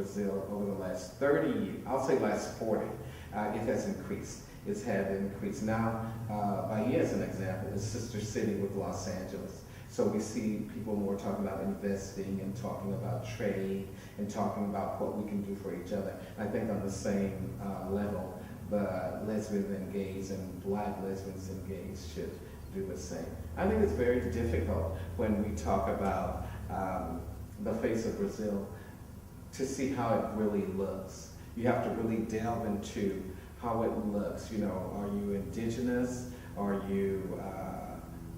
Brazil over the last 30 years, I'll say last 40, it has increased. It's had increased. Now, Bahia, as an example, is sister city with Los Angeles. So we see people more talking about investing and talking about trade and talking about what we can do for each other. I think on the same level, the lesbians and gays and black lesbians and gays should do the same. I think it's very difficult when we talk about the face of Brazil to see how it really looks. You have to really delve into how it looks. You know, are you indigenous? Are you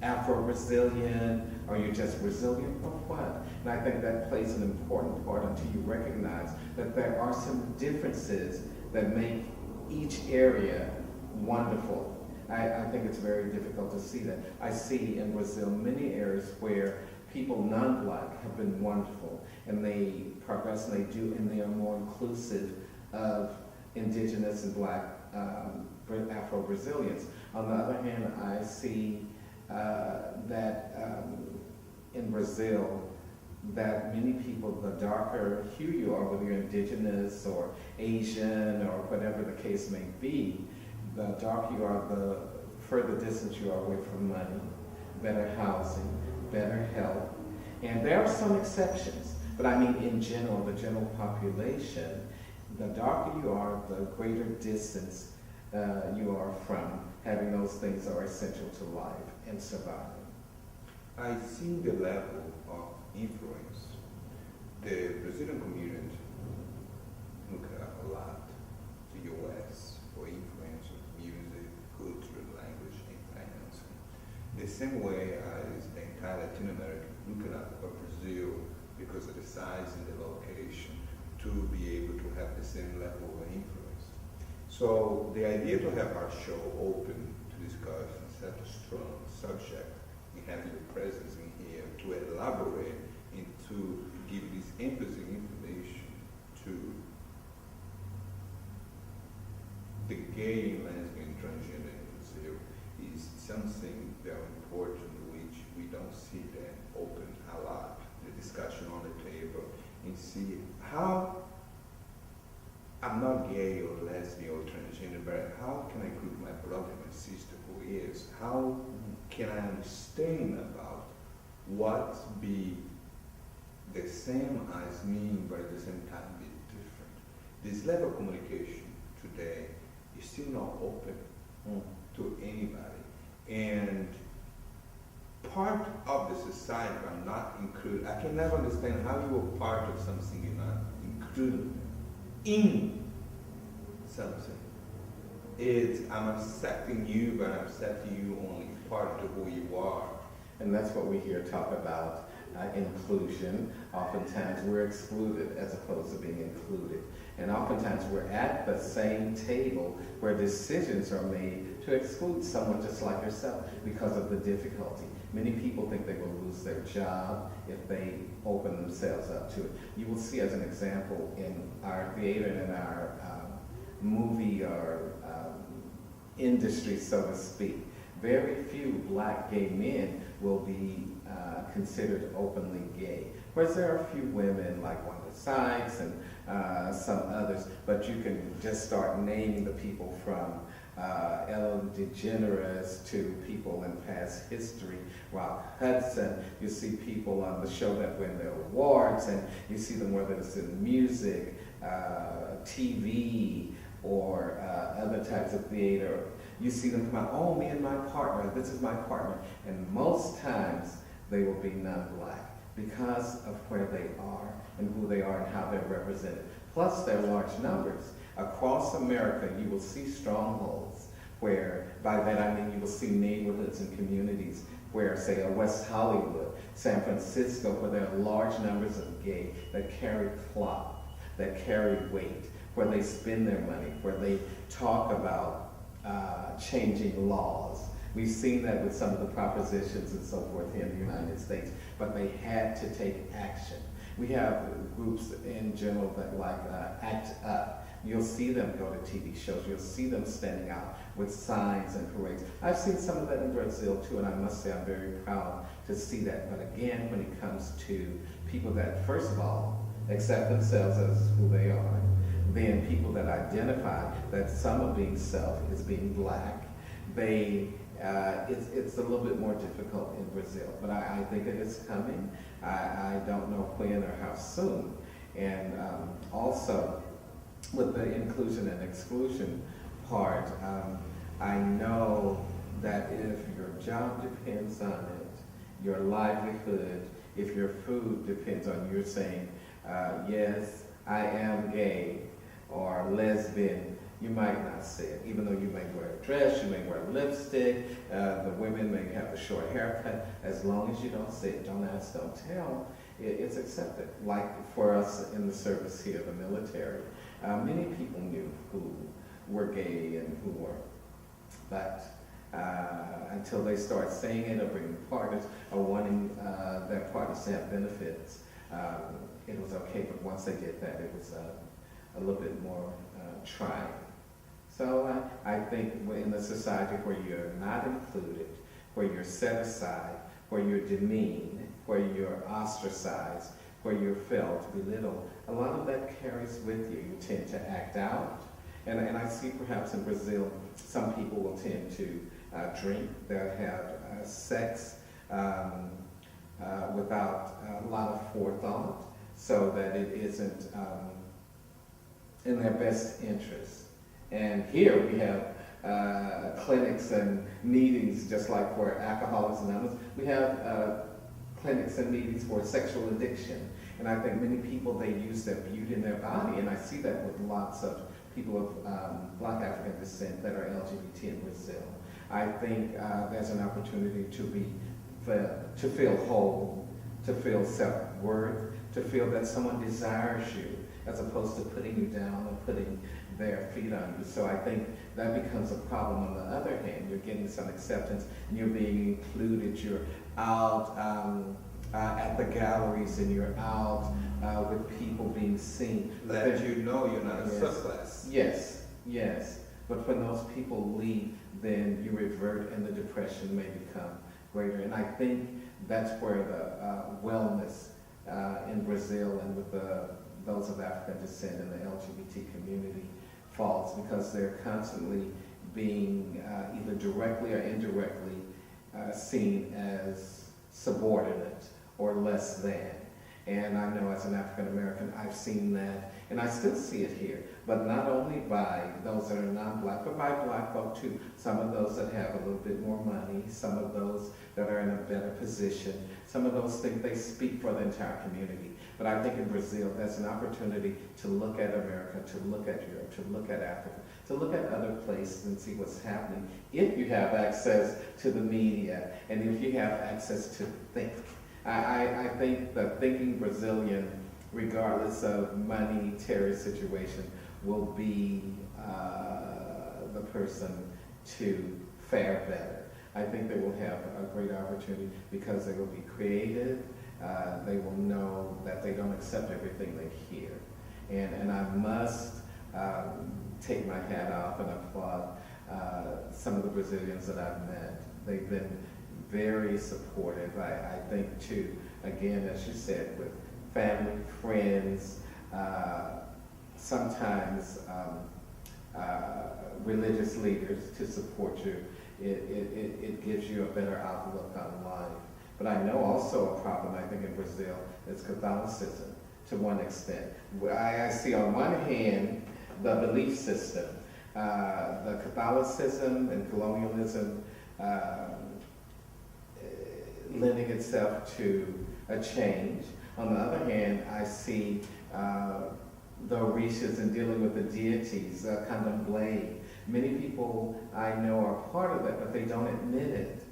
Afro-Brazilian? Are you just Brazilian or what? And I think that plays an important part until you recognize that there are some differences that make each area wonderful. I think it's very difficult to see that. I see in Brazil many areas where people non-black have been wonderful, and they progress and they do, and they are more inclusive of indigenous and black Afro-Brazilians. On the other hand, I see that in Brazil, that many people, the darker hue you are, whether you're indigenous or Asian or whatever the case may be, the darker you are, the further distance you are away from money, better housing, better health. And there are some exceptions, but I mean in general, the general population, the darker you are, the greater distance you are from having those things that are essential to life and survival. I see the level of influence. The Brazilian community look a lot to the US for influence of music, culture, language, and financing. The same way as the entire Latin America looking at Brazil because of the size and the location to be able to have the same level of influence. So the idea to have our show open to discuss such a strong subject and having your presence in here to elaborate and to give this empathy information to the gay, lesbian, transgender in Brazil is something very important, which we don't see that open a lot, the discussion on the table, and see how I'm not gay or lesbian or transgender, but how can I include my brother and my sister who is? How can I understand about what be the same as me, but at the same time be different? This level of communication today is still not open to anybody. And part of the society are not included. I can never understand how you are part of something you're not included in something. I'm accepting you, but I'm accepting you only part of who you are. And that's what we hear talk about, inclusion. Oftentimes we're excluded as opposed to being included. And oftentimes we're at the same table where decisions are made to exclude someone just like yourself because of the difficulty. Many people think they will lose their job if they open themselves up to it. You will see, as an example, in our theater and in our movie or industry, so to speak, very few black gay men will be considered openly gay. Whereas there are a few women like Wanda Sykes and some others, but you can just start naming the people from Ellen DeGeneres to people in past history. Rock Hudson, you see people on the show that win their awards, and you see them whether it's in music, TV, or other types of theater. You see them come out, oh, me and my partner, this is my partner. And most times they will be non-black because of where they are and who they are and how they're represented. Plus their large numbers. Across America, you will see strongholds where, by that I mean you will see neighborhoods and communities where, say, West Hollywood, San Francisco, where there are large numbers of gay that carry clout, that carry weight, where they spend their money, where they talk about changing laws. We've seen that with some of the propositions and so forth here in the United States, but they had to take action. We have groups in general that like Act Up. You'll see them go to TV shows. You'll see them standing out with signs and parades. I've seen some of that in Brazil too, and I must say I'm very proud to see that. But again, when it comes to people that, first of all, accept themselves as who they are. Then people that identify that some of being self is being black, it's a little bit more difficult in Brazil, but I think it is coming. I don't know when or how soon. And also, with the inclusion and exclusion part, I know that if your job depends on it, your livelihood, if your food depends on you saying, yes, I am gay or lesbian, you might not say it, even though you may wear a dress, you may wear lipstick, the women may have a short haircut. As long as you don't say it, don't ask, don't tell, it's accepted. Like for us in the service here, the military, many people knew who were gay and who weren't. But until they start saying it or bringing partners or wanting their partners to have benefits, it was okay. But once they did that, it was a little bit more trying. So I think in a society where you're not included, where you're set aside, where you're demeaned, where you're ostracized, where you're felt belittled, a lot of that carries with you. You tend to act out. And I see perhaps in Brazil, some people will tend to drink, they'll have sex without a lot of forethought, so that it isn't in their best interest. And here we have clinics and meetings, just like for Alcoholics Anonymous. We have clinics and meetings for sexual addiction. And I think many people, they use their beauty in their body, and I see that with lots of people of Black African descent that are LGBT in Brazil. I think there's an opportunity to feel whole, to feel self-worth, to feel that someone desires you, as opposed to putting you down and putting their feet on you. So I think that becomes a problem. On the other hand, you're getting some acceptance, and you're being included, you're out at the galleries, and you're out with people being seen. That you know you're not a subclass. Yes, yes. But when those people leave, then you revert and the depression may become greater. And I think that's where the wellness in Brazil and with those of African descent in the LGBT community falls, because they're constantly being either directly or indirectly seen as subordinate or less than. And I know as an African American, I've seen that, and I still see it here, but not only by those that are non-Black, but by Black folk too. Some of those that have a little bit more money, some of those that are in a better position, some of those think they speak for the entire community. But I think in Brazil, there's an opportunity to look at America, to look at Europe, to look at Africa, to look at other places and see what's happening. If you have access to the media, and if you have access to think. I think the thinking Brazilian, regardless of monetary situation, will be the person to fare better. I think they will have a great opportunity because they will be creative. They will know that they don't accept everything they hear. And I must take my hat off and applaud some of the Brazilians that I've met. They've been very supportive. I think too, again, as you said, with family, friends, sometimes religious leaders to support you. It gives you a better outlook on life. But I know also a problem, I think, in Brazil is Catholicism to one extent. I see on one hand the belief system, the Catholicism and colonialism lending itself to a change. On the other hand, I see the Orishas and dealing with the deities, candomblé. Many people I know are part of that, but they don't admit it.